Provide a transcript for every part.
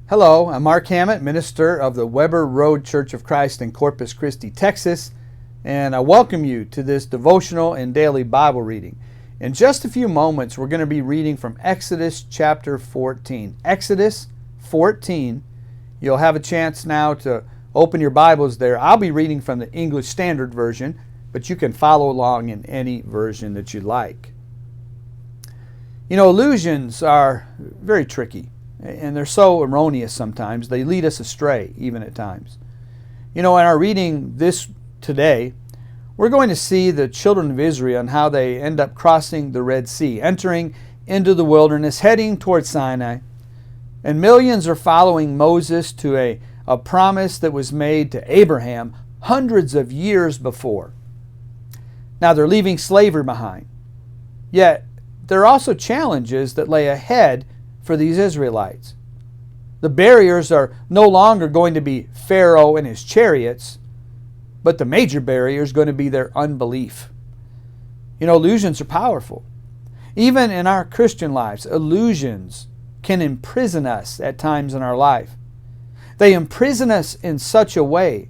Hello, I'm Mark Hammett, minister of the Weber Road Church of Christ in Corpus Christi, Texas, and I welcome you to this devotional and daily Bible reading. In just a few moments, we're going to be reading from Exodus chapter 14. Exodus 14. You'll have a chance now to open your Bibles there. I'll be reading from the English Standard Version, but you can follow along in any version that you like. You know, illusions are very tricky. And they're so erroneous sometimes. They lead us astray, even at times. You know, in our reading this today, we're going to see the children of Israel and how they end up crossing the Red Sea, entering into the wilderness, heading toward Sinai. And millions are following Moses to a promise that was made to Abraham hundreds of years before. Now, they're leaving slavery behind. Yet, there are also challenges that lay ahead for these Israelites. The barriers are no longer going to be Pharaoh and his chariots, but the major barrier is going to be their unbelief. You know, illusions are powerful. Even in our Christian lives, illusions can imprison us at times in our life. They imprison us in such a way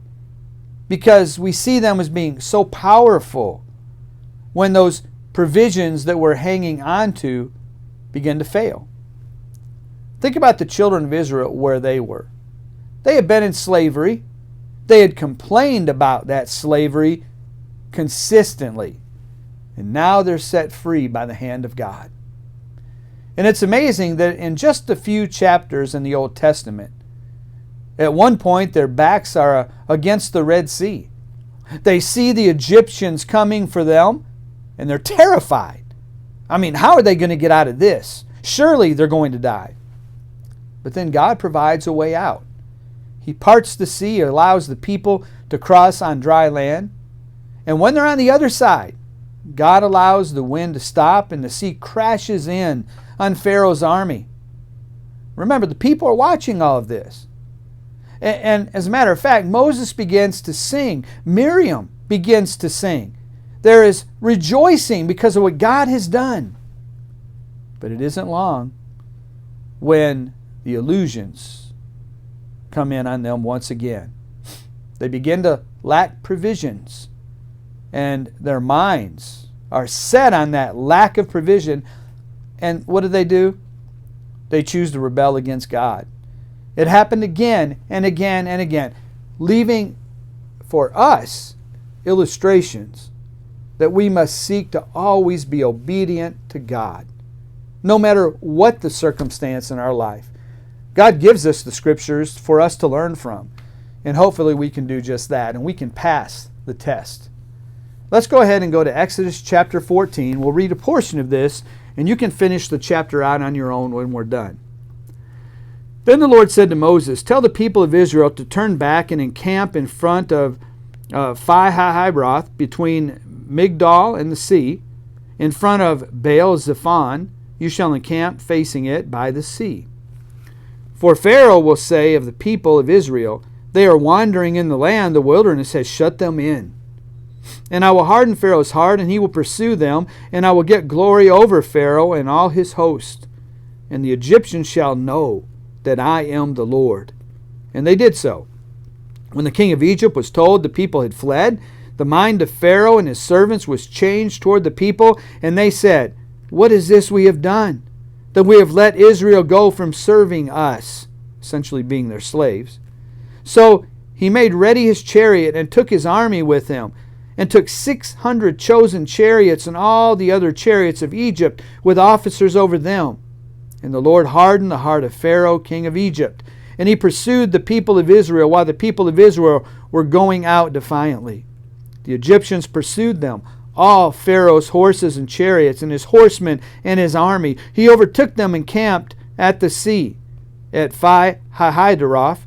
because we see them as being so powerful when those provisions that we're hanging on to begin to fail. Think about the children of Israel where they were. They had been in slavery. They had complained about that slavery consistently. And now they're set free by the hand of God. And it's amazing that in just a few chapters in the Old Testament, at one point their backs are against the Red Sea. They see the Egyptians coming for them, and they're terrified. I mean, how are they going to get out of this? Surely they're going to die. But then God provides a way out. He parts the sea, allows the people to cross on dry land. And when they're on the other side, God allows the wind to stop and the sea crashes in on Pharaoh's army. Remember, the people are watching all of this. And as a matter of fact, Moses begins to sing. Miriam begins to sing. There is rejoicing because of what God has done. But it isn't long when the illusions come in on them once again. They begin to lack provisions, and their minds are set on that lack of provision. And what do? They choose to rebel against God. It happened again and again and again, leaving for us illustrations that we must seek to always be obedient to God, no matter what the circumstance in our life. God gives us the scriptures for us to learn from, and hopefully we can do just that, and we can pass the test. Let's go ahead and go to Exodus chapter 14. We'll read a portion of this, and you can finish the chapter out on your own when we're done. Then the Lord said to Moses, "Tell the people of Israel to turn back and encamp in front of Pi-hahiroth, between Migdol and the sea, in front of Baal-zephon. You shall encamp facing it by the sea. For Pharaoh will say of the people of Israel, they are wandering in the land, the wilderness has shut them in. And I will harden Pharaoh's heart, and he will pursue them, and I will get glory over Pharaoh and all his host. And the Egyptians shall know that I am the Lord." And they did so. When the king of Egypt was told the people had fled, the mind of Pharaoh and his servants was changed toward the people, and they said, "What is this we have done, that we have let Israel go from serving us," essentially being their slaves. So he made ready his chariot and took his army with him, and took 600 chosen chariots and all the other chariots of Egypt with officers over them. And the Lord hardened the heart of Pharaoh, king of Egypt, and he pursued the people of Israel while the people of Israel were going out defiantly. The Egyptians pursued them, all Pharaoh's horses and chariots, and his horsemen and his army. He overtook them and camped at the sea, at Pi-hahiroth,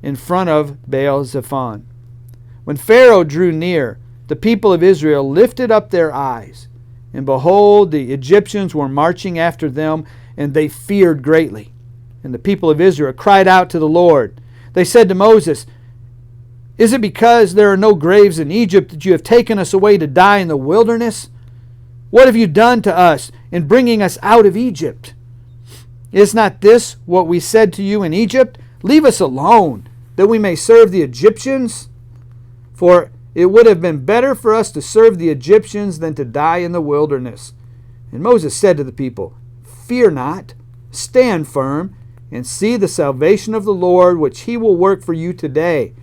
in front of Baal-zephon. When Pharaoh drew near, the people of Israel lifted up their eyes, and behold, the Egyptians were marching after them, and they feared greatly. And the people of Israel cried out to the Lord. They said to Moses, "Is it because there are no graves in Egypt that you have taken us away to die in the wilderness? What have you done to us in bringing us out of Egypt?" Is not this what we said to you in Egypt? Leave us alone, that we may serve the Egyptians? For it would have been better for us to serve the Egyptians than to die in the wilderness. And Moses said to the people, Fear not, stand firm, and see the salvation of the Lord, which he will work for you today.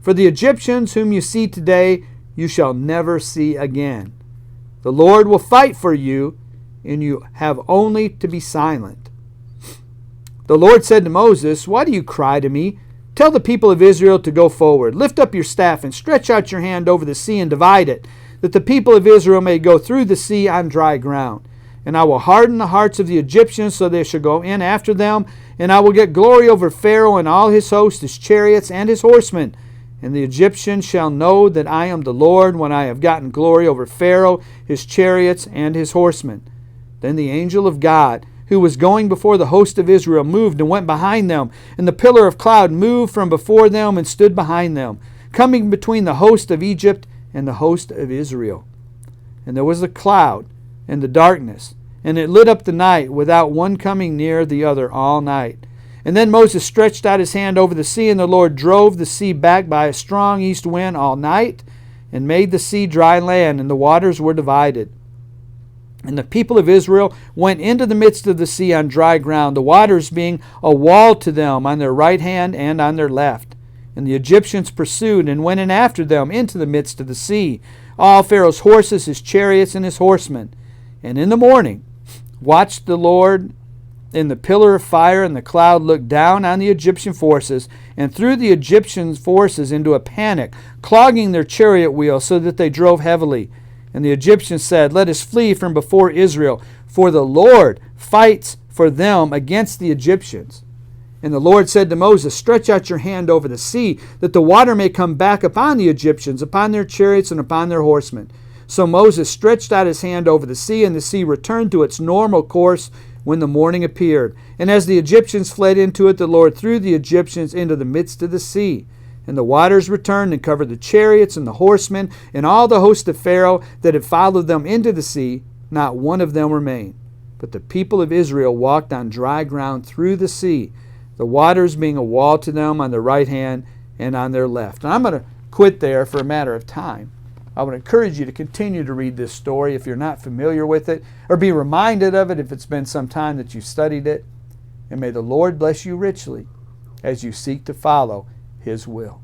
For the Egyptians whom you see today, you shall never see again. The Lord will fight for you, and you have only to be silent. The Lord said to Moses, Why do you cry to me? Tell the people of Israel to go forward. Lift up your staff and stretch out your hand over the sea and divide it, that the people of Israel may go through the sea on dry ground. And I will harden the hearts of the Egyptians so they shall go in after them, and I will get glory over Pharaoh and all his host, his chariots, and his horsemen. And the Egyptians shall know that I am the Lord when I have gotten glory over Pharaoh, his chariots, and his horsemen. Then the angel of God, who was going before the host of Israel, moved and went behind them, and the pillar of cloud moved from before them and stood behind them, coming between the host of Egypt and the host of Israel. And there was a cloud and the darkness, and it lit up the night, without one coming near the other all night. And then Moses stretched out his hand over the sea, and the Lord drove the sea back by a strong east wind all night, and made the sea dry land, and the waters were divided. And the people of Israel went into the midst of the sea on dry ground, the waters being a wall to them on their right hand and on their left. And the Egyptians pursued and went in after them into the midst of the sea, all Pharaoh's horses, his chariots, and his horsemen. And in the morning watched the Lord in the pillar of fire, and the cloud looked down on the Egyptian forces and threw the Egyptian forces into a panic, clogging their chariot wheels so that they drove heavily. And the Egyptians said, Let us flee from before Israel, for the Lord fights for them against the Egyptians. And the Lord said to Moses, Stretch out your hand over the sea, that the water may come back upon the Egyptians, upon their chariots, and upon their horsemen. So Moses stretched out his hand over the sea, and the sea returned to its normal course when the morning appeared. And as the Egyptians fled into it, the Lord threw the Egyptians into the midst of the sea. And the waters returned and covered the chariots and the horsemen and all the host of Pharaoh that had followed them into the sea. Not one of them remained. But the people of Israel walked on dry ground through the sea, the waters being a wall to them on their right hand and on their left. And I'm going to quit there for a matter of time. I would encourage you to continue to read this story if you're not familiar with it, or be reminded of it if it's been some time that you've studied it. And may the Lord bless you richly as you seek to follow His will.